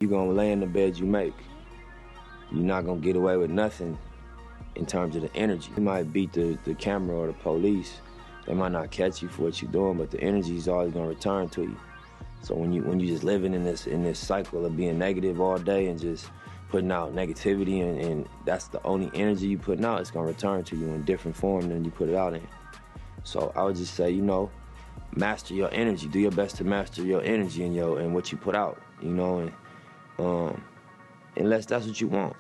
You're gonna lay in the bed you make. You're not gonna get away with nothing in terms of the energy. You might beat the camera or the police. They might not catch you for what you're doing, but the energy is always gonna return to you. So when you just living in this cycle of being negative all day and just putting out negativity and that's the only energy you putting out, it's gonna return to you in different form than you put it out in. So I would just say, master your energy. Do your best to master your energy and what you put out, and unless that's what you want,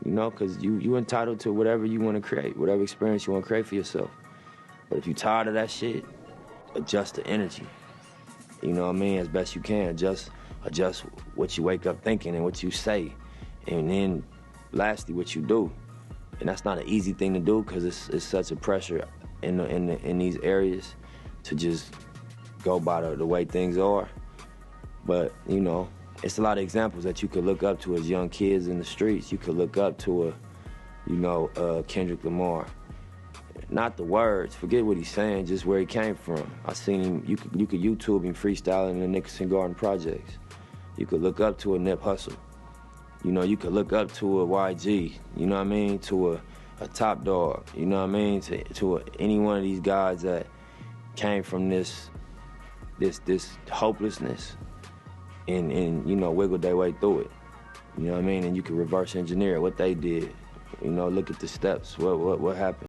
because you entitled to whatever you want to create, whatever experience you want to create for yourself. But if you're tired of that shit, adjust the energy. You know what I mean? As best you can. Adjust what you wake up thinking and what you say. And then lastly, what you do. And that's not an easy thing to do because it's such a pressure in these areas to just go by the way things are. But, it's a lot of examples that you could look up to as young kids in the streets. You could look up to Kendrick Lamar. Not the words, forget what he's saying, just where he came from. I seen him, you could YouTube him freestyling in the Nicholson Garden Projects. You could look up to a Nip Hustle. You could look up to a YG, to a Top Dog, to any one of these guys that came from this hopelessness and wiggled their way through it. And you could reverse engineer what they did. Look at the steps, what happened.